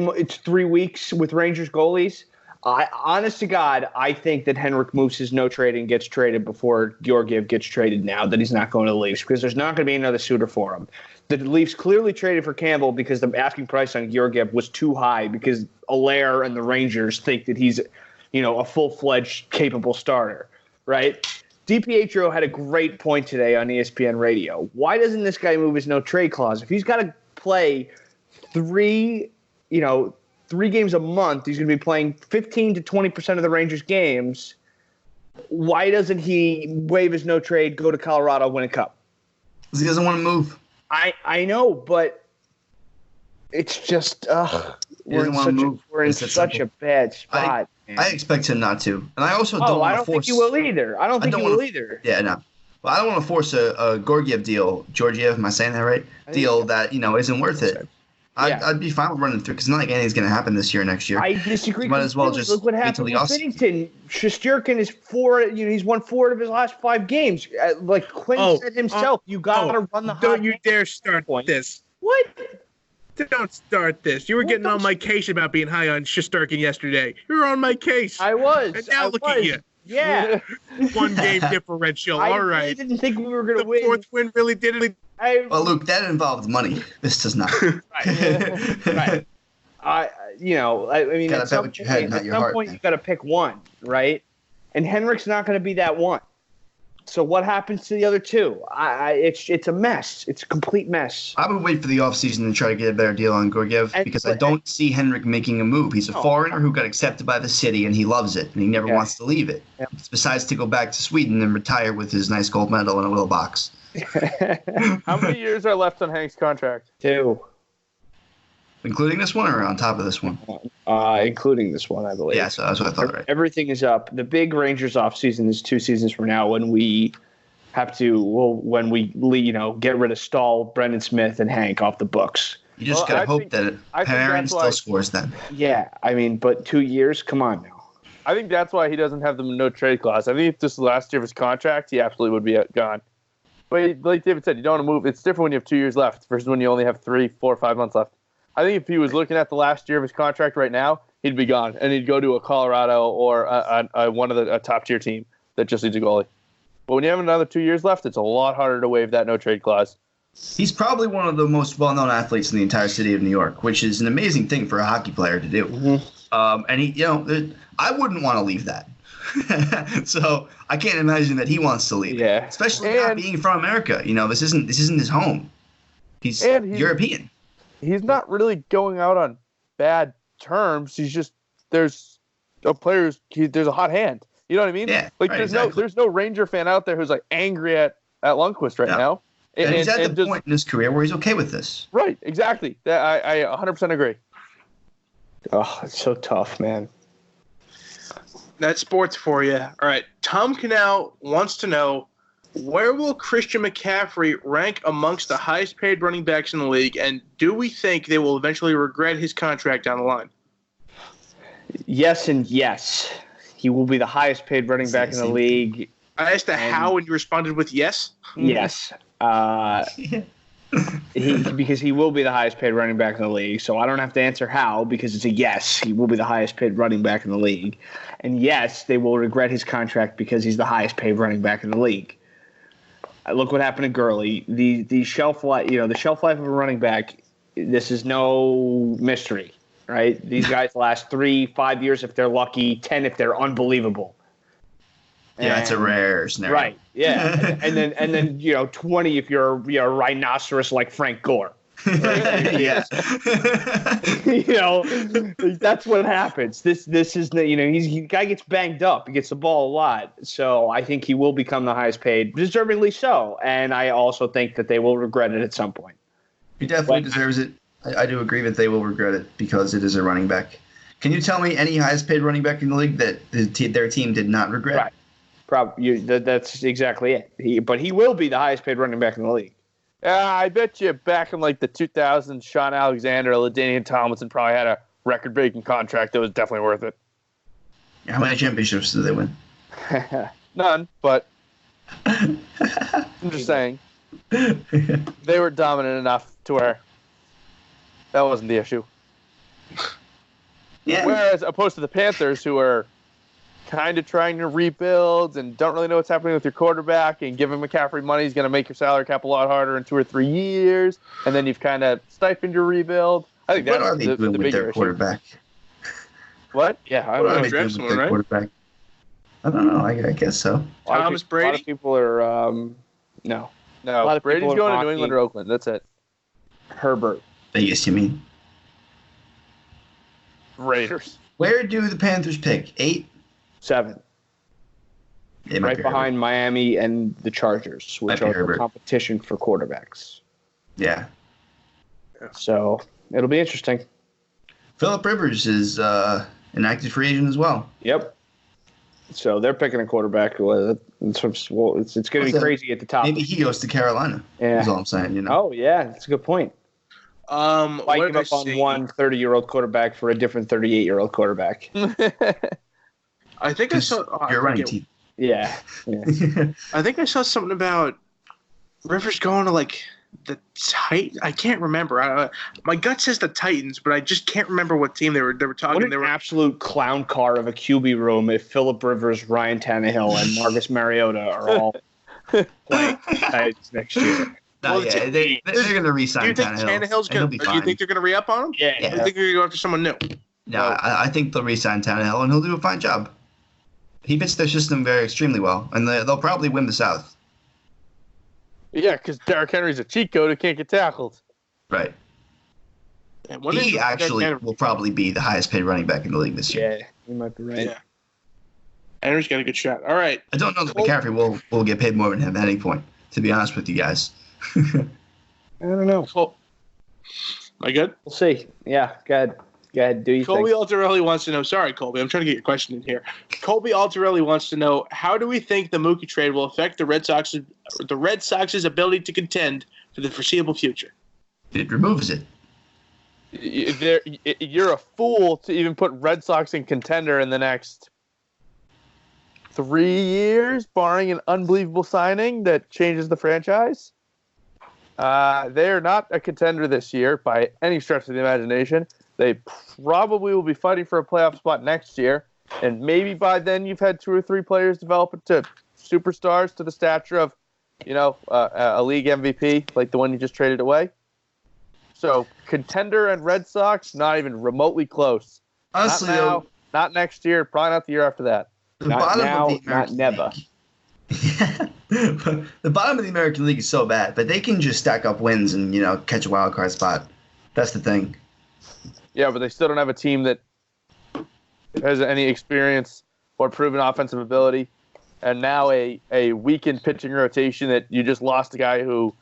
weeks with Rangers goalies? Honest to God, I think that Henrik moves his no trade and gets traded before Georgiev gets traded now, that he's not going to the Leafs, because there's not going to be another suitor for him. The Leafs clearly traded for Campbell because the asking price on Georgiev was too high, because Allaire and the Rangers think that he's, a full-fledged capable starter, right? DiPietro had a great point today on ESPN Radio. Why doesn't this guy move his no trade clause? If he's got to play 3 games a month, he's going to be playing 15 to 20% of the Rangers games. Why doesn't he waive his no trade, go to Colorado, win a cup? Because he doesn't want to move. I know, but it's just we're in such a bad spot. I expect him not to, and I also don't want to force. I don't think he will either. I don't think he will either. Yeah, no. Well, I don't want to force a Georgiev deal. Georgiev, am I saying that right? Deal that isn't worth it. I'd be fine with running through, because not like anything's going to happen this year or next year. I disagree. Might as well just look what happened with Binnington. Shesterkin is 4. He's won 4 of his last 5 games. Like Quinn said himself, you got to run the hot. Don't you dare start this. What? Don't start this. You were getting on my case about being high on Shesterkin yesterday. You were on my case. I was. And now look at you. Yeah. 1 game differential. All right. I didn't think we were going to win. The 4th win really did it. Well, Luke, that involved money. This does not. Right. I mean, at some point you got to pick one, right? And Henrik's not going to be that one. So what happens to the other 2? It's a mess. It's a complete mess. I would wait for the offseason to try to get a better deal on Georgiev, because I don't see Henrik making a move. He's a foreigner who got accepted by the city, and he loves it, and he never wants to leave it. Yeah. Besides to go back to Sweden and retire with his nice gold medal in a little box. How many years are left on Hank's contract? 2. Including this one or on top of this one? Including this one, I believe. Yeah, so that's what I thought, right? Everything is up. The big Rangers offseason is 2 seasons from now, when we have to, get rid of Stahl, Brendan Smith, and Hank off the books. You just got to hope that Perrin still scores then. Yeah, I mean, but 2 years? Come on now. I think that's why he doesn't have the no trade clause. I think if this is the last year of his contract, he absolutely would be gone. But like David said, you don't want to move. It's different when you have 2 years left versus when you only have 3, 4, 5 months left. I think if he was looking at the last year of his contract right now, he'd be gone, and he'd go to a Colorado or a top-tier team that just needs a goalie. But when you have another 2 years left, it's a lot harder to waive that no-trade clause. He's probably one of the most well-known athletes in the entire city of New York, which is an amazing thing for a hockey player to do. Mm-hmm. And he, I wouldn't want to leave that. So I can't imagine that he wants to leave. Yeah. Especially not being from America. This isn't his home. He's European. He's not really going out on bad terms. He's just there's a player there's a hot hand. You know what I mean? Yeah. Like right, there's no Ranger fan out there who's like angry at Lundqvist right now. And he's at the point in his career where he's okay with this. Right, exactly. I 100% agree. Oh, it's so tough, man. That's sports for you. All right. Tom Canal wants to know, where will Christian McCaffrey rank amongst the highest paid running backs in the league, and do we think they will eventually regret his contract down the line? Yes and yes. He will be the highest paid running back in the league. I asked how, and you responded with yes? Yes. Because he will be the highest paid running back in the league. So I don't have to answer how, because it's a yes. He will be the highest paid running back in the league. And yes, they will regret his contract because he's the highest paid running back in the league. Look what happened to Gurley. The shelf life, the shelf life of a running back, this is no mystery, right? These guys last 3-5 years if they're lucky, 10 if they're unbelievable. Yeah, it's a rare scenario. Right. Yeah. and then 20 if you're a rhinoceros like Frank Gore. Yeah. That's what happens. This is the guy gets banged up. He gets the ball a lot. So I think he will become the highest paid, deservingly so. And I also think that they will regret it at some point. He definitely deserves it. I do agree that they will regret it because it is a running back. Can you tell me any highest paid running back in the league that their team did not regret? Right. That's exactly it. But he will be the highest paid running back in the league. I bet you back in like the 2000s, Sean Alexander, LaDainian Tomlinson probably had a record-breaking contract that was definitely worth it. How many championships did they win? None, but I'm just saying. They were dominant enough to where that wasn't the issue. Yeah. Whereas opposed to the Panthers, who are kind of trying to rebuild and don't really know what's happening with your quarterback, and giving McCaffrey money is going to make your salary cap a lot harder in 2 or 3 years, and then you've kind of stifled your rebuild. I think that's what are they doing the with their bigger quarterback? What? Yeah, I don't know. Draft someone, right? Quarterback. I don't know. I guess so. Thomas Brady? A lot of people are no. A lot of Brady's going to New England or Oakland. That's it. Herbert. Vegas, you mean? Raiders. Where do the Panthers pick? 8? 7. Right behind Miami and the Chargers, which are the competition for quarterbacks. Yeah. So it'll be interesting. Phillip Rivers is an active free agent as well. Yep. So they're picking a quarterback. It's going to be crazy at the top. Maybe he goes to Carolina. Yeah. That's all I'm saying. Oh, yeah. That's a good point. Why give up on one 30-year-old quarterback for a different 38-year-old quarterback? I think I saw. You're running team. Yeah. I think I saw something about Rivers going to like the Titans. I can't remember. My gut says the Titans, but I just can't remember what team they were talking. What an absolute clown car of a QB room if Phillip Rivers, Ryan Tannehill, and Marcus Mariota are all playing the Titans next year. They're going to re-sign Tannehill. Do you think Tannehill's going to? Do you think they're going to re-up on him? Yeah. I think they're going to go after someone new. No, I think they'll re-sign Tannehill, and he'll do a fine job. He fits their system extremely well, and they'll probably win the South. Yeah, because Derrick Henry's a cheat code who can't get tackled. Right. He actually will probably be the highest paid running back in the league this year. Yeah, you might be right. Yeah. Henry's got a good shot. All right. I don't know that McCaffrey will get paid more than him at any point, to be honest with you guys. I don't know. Cool. Am I good? We'll see. Yeah, go ahead. Go ahead, do you Colby Altarelli wants to know. Sorry, Colby. I'm trying to get your question in here. Colby Altarelli wants to know, how do we think the Mookie trade will affect the Red Sox's ability to contend for the foreseeable future? It removes it. You're a fool to even put Red Sox in contender in the next 3 years, barring an unbelievable signing that changes the franchise. They are not a contender this year by any stretch of the imagination. They probably will be fighting for a playoff spot next year, and maybe by then you've had 2 or 3 players develop into superstars to the stature of, a league MVP like the one you just traded away. So contender and Red Sox, not even remotely close. Honestly, not next year, probably not the year after that. Not now, not never. Yeah. The bottom of the American League is so bad, but they can just stack up wins and catch a wild card spot. That's the thing. Yeah, but they still don't have a team that has any experience or proven offensive ability, and now a weakened pitching rotation that you just lost a guy who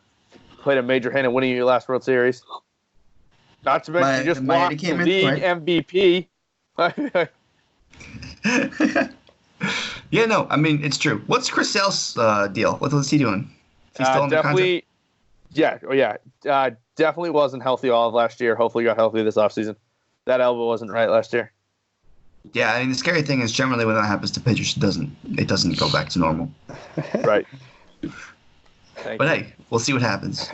played a major hand in winning your last World Series. Not to mention you just lost the league MVP. Yeah, no, I mean, it's true. What's Chris Sale's deal? What's he doing? Is he still under contract? Definitely wasn't healthy all of last year. Hopefully got healthy this offseason. That elbow wasn't right last year. Yeah, I mean, the scary thing is generally when that happens to pitchers, it doesn't go back to normal. Right. Hey, we'll see what happens.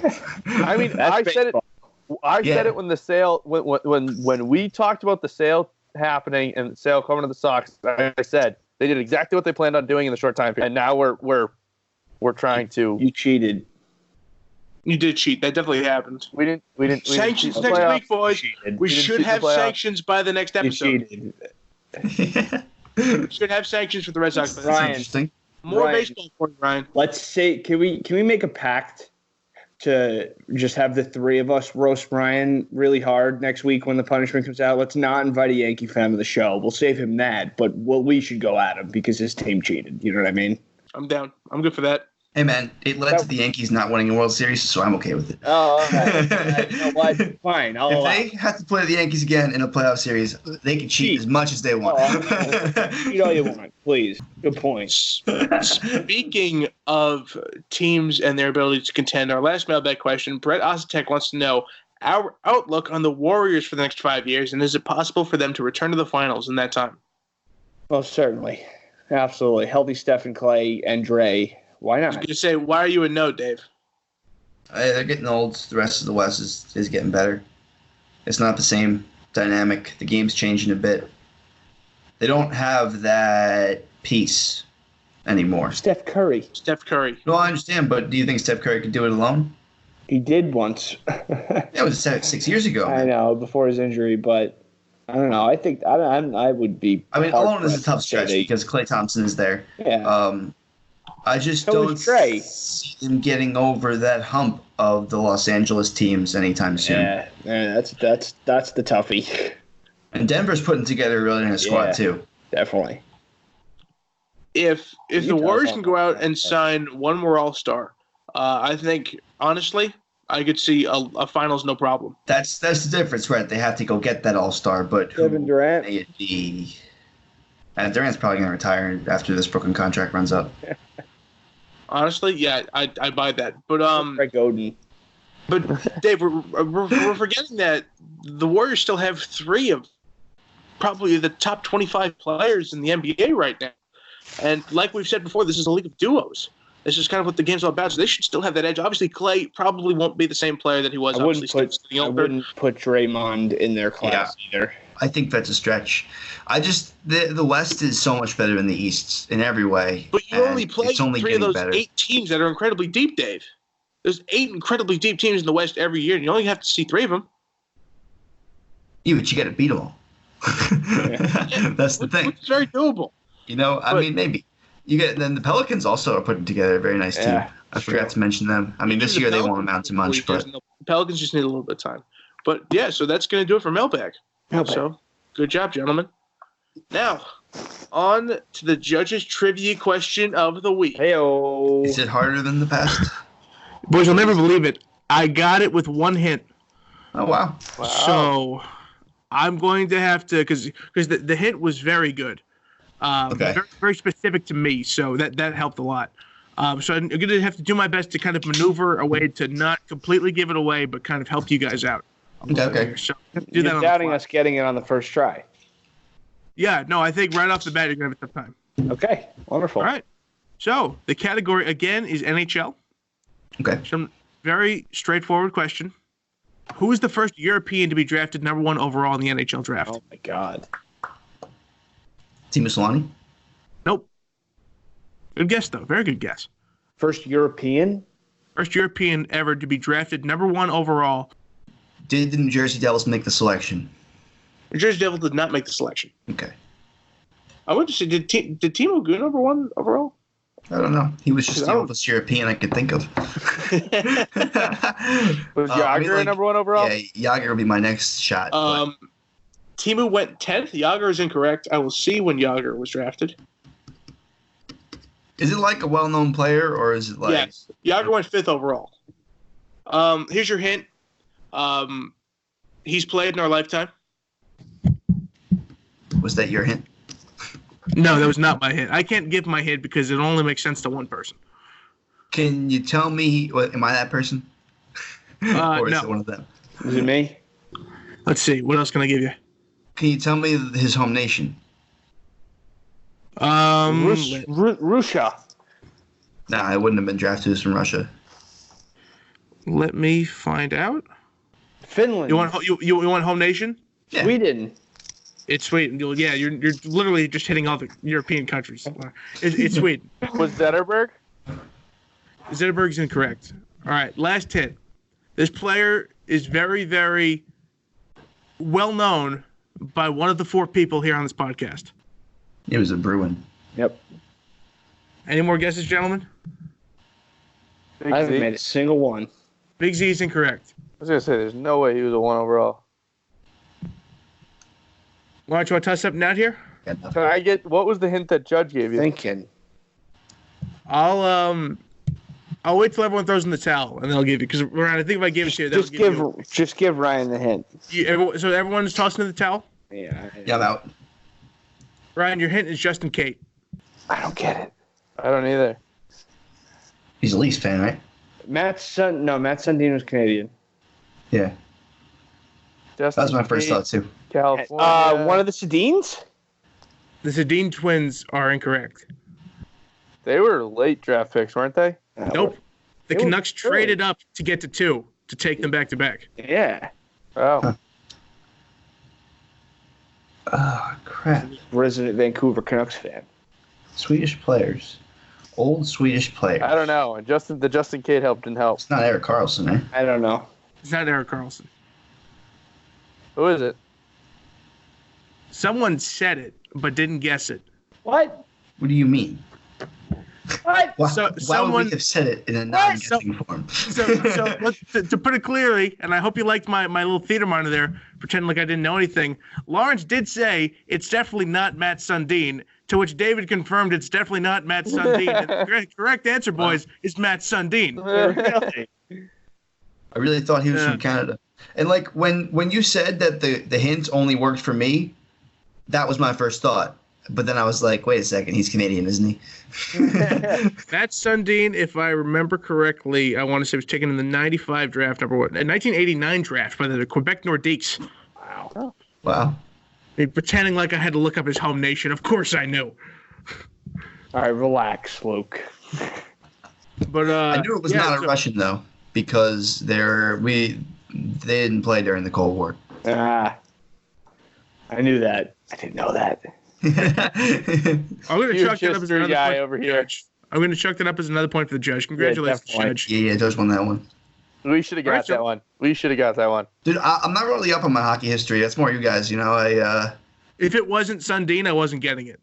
I mean, I said it when the sale when we talked about the sale happening and the sale coming to the Sox. I said they did exactly what they planned on doing in the short time period, and now we're trying to. You cheated. You did cheat. That definitely happened. We didn't. Sanctions next week, boys. We should have sanctions by the next episode. You cheated. We should have sanctions for the Red Sox. That's interesting. More baseball for you, Ryan. Let's say, can we make a pact to just have the three of us roast Ryan really hard next week when the punishment comes out? Let's not invite a Yankee fan to the show. We'll save him that, but we should go at him because his team cheated. You know what I mean? I'm down. I'm good for that. Hey, man, it led to the Yankees not winning a World Series, so I'm okay with it. Oh, okay. You know what? Fine. If they have to play the Yankees again in a playoff series, they can cheat as much as they want. Cheat all you want, please. Good point. Speaking of teams and their ability to contend, our last mailbag question, Brett Osatek wants to know our outlook on the Warriors for the next 5 years, and is it possible for them to return to the finals in that time? Well, certainly. Absolutely. Healthy Stephen Clay and Dre. Why not? I was going to say, why are you a no, Dave? They're getting old. The rest of the West is getting better. It's not the same dynamic. The game's changing a bit. They don't have that piece anymore. Steph Curry. No, I understand, but do you think Steph Curry could do it alone? He did once. That was 6 years ago. I know, before his injury, but I don't know. I think I would be. I mean, alone is a tough stretch because Klay Thompson is there. Yeah. I just don't see them getting over that hump of the Los Angeles teams anytime soon. Yeah, that's the toughie. And Denver's putting together a really nice squad too. Definitely. If the Warriors can go out and sign one more All-Star, I think honestly I could see a finals no problem. That's the difference, right? They have to go get that All-Star, but Kevin Durant. Durant's probably going to retire after this Brooklyn contract runs up. Honestly, yeah, I buy that. But Greg Oden. But Dave, we're forgetting that the Warriors still have three of probably the top 25 players in the NBA right now. And like we've said before, this is a league of duos. This is kind of what the game's all about. So they should still have that edge. Obviously, Clay probably won't be the same player that he was. I wouldn't put Draymond in their class either. I think that's a stretch. The West is so much better than the East in every way. But you only play three of those 8 teams that are incredibly deep, Dave. There's 8 incredibly deep teams in the West every year, and you only have to see 3 of them. Yeah, but you got to beat them all. That's the thing. It's very doable. You know, I mean, maybe. Then the Pelicans also are putting together a very nice team. I forgot to mention them. I mean, this year they won't amount to much, but the Pelicans just need a little bit of time. But yeah, so that's going to do it for mailbag. So good job, gentlemen. Now, on to the judges' trivia question of the week. Hey-o. Is it harder than the past? Boys, you'll never believe it. I got it with one hint. Oh, wow. So I'm going to have to, because the hint was very good. Very, very specific to me, so that helped a lot. So I'm going to have to do my best to kind of maneuver a way to not completely give it away, but kind of help you guys out. Okay. So you're doubting us getting it on the first try. Yeah, no, I think right off the bat you're going to have a tough time. Okay, wonderful. All right. So the category, again, is NHL. Okay. Some very straightforward question. Who is the first European to be drafted number 1 overall in the NHL draft? Oh, my God. Timo Solani? Nope. Good guess, though. Very good guess. First European? First European ever to be drafted number 1 overall. Did the New Jersey Devils make the selection? New Jersey Devils did not make the selection. Okay. I want to say, did Timo go number 1 overall? I don't know. He was just the oldest European I could think of. Was Yager number 1 overall? Yeah, Yager will be my next shot. Timu went 10th. Yager is incorrect. I will see when Yager was drafted. Is it like a well-known player, or is it like... Yes. Yager went 5th overall. Here's your hint. He's played in our lifetime. Was that your hint? No, that was not my hint. I can't give my hint because it only makes sense to one person. Can you tell me... am I that person? Or is no. it one of them? Is it me? Let's see. What else can I give you? Can you tell me his home nation? Russia. Nah, I wouldn't have been drafted from Russia. Let me find out. Finland. You want home nation? Yeah. Sweden. It's Sweden. Yeah, you're literally just hitting all the European countries. It's Sweden. Was Zetterberg? Zetterberg's incorrect. All right, last hint. This player is very, very well known by one of the 4 people here on this podcast. It was a Bruin. Yep. Any more guesses, gentlemen? I haven't made a single one. Big Z is incorrect. I was gonna say, there's no way he was a 1 overall. Why don't you want to toss something out here? Can I get what was the hint that Judge gave you? Thinking. I'll wait till everyone throws in the towel, and then I'll give you. Because Ryan, I think if I gave it to you, just give Ryan the hint. So everyone's tossing in the towel. Yeah, I'm out. Ryan, your hint is Justin Cate. I don't get it. I don't either. He's a Leafs fan, right? Matt Sundin was Canadian. Yeah. That was my first thought, too. California. One of the Sedins? The Sedin twins are incorrect. They were late draft picks, weren't they? Nope. The Canucks traded up to get to 2 to take them back to back. Yeah. Oh. Huh. Oh, crap. Resident Vancouver Canucks fan. Swedish players. Old Swedish players. I don't know. And the Justin Cate help didn't help. It's not Erik Karlsson, eh? I don't know. It's not Erik Karlsson. Who is it? Someone said it, but didn't guess it. What? What do you mean? What? Why would we have said it in a non-guessing form? To put it clearly, and I hope you liked my little theater monitor there, pretending like I didn't know anything. Lawrence did say it's definitely not Matt Sundin, to which David confirmed it's definitely not Matt Sundin. And the correct answer, boys, is Matt Sundin. I really thought he was from Canada. And like when you said that the hint only worked for me, that was my first thought. But then I was like, wait a second, he's Canadian, isn't he? Matt Sundin, if I remember correctly, I want to say was taken in the 95 draft, number 1. 1989 draft by the Quebec Nordiques. Wow. Wow. I mean, pretending like I had to look up his home nation. Of course I knew. All right, relax, Luke. But I knew it was not a Russian, though, because they didn't play during the Cold War. I knew that. I didn't know that. I'm going to chuck that up as another guy point over here. I'm going to chuck that up as another point for the judge. Congratulations, Judge. Yeah, Judge won that one. We should have got that one. Dude, I'm not really up on my hockey history. That's more you guys. You know, If it wasn't Sundin, I wasn't getting it.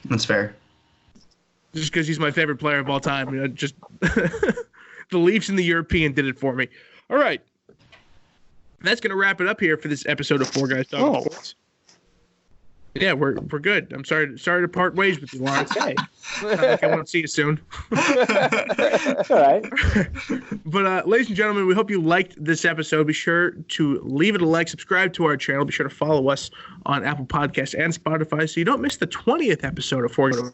That's fair. Just because he's my favorite player of all time. You know, just the Leafs and the European did it for me. All right. That's going to wrap it up here for this episode of Four Guys Talking Sports. Yeah, we're good. I'm sorry to part ways with you, Lawrence. Okay. I want to see you soon. All right. But ladies and gentlemen, we hope you liked this episode. Be sure to leave it a like, subscribe to our channel. Be sure to follow us on Apple Podcasts and Spotify so you don't miss the 20th episode of Four Guys.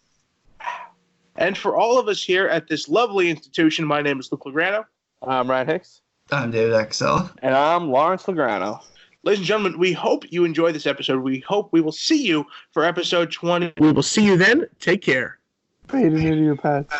And for all of us here at this lovely institution, my name is Luke Legrano. I'm Ryan Hicks. I'm David Axel. And I'm Lawrence Legrano. Ladies and gentlemen, we hope you enjoyed this episode. We hope we will see you for episode 20. We will see you then. Take care. Fade into your pants.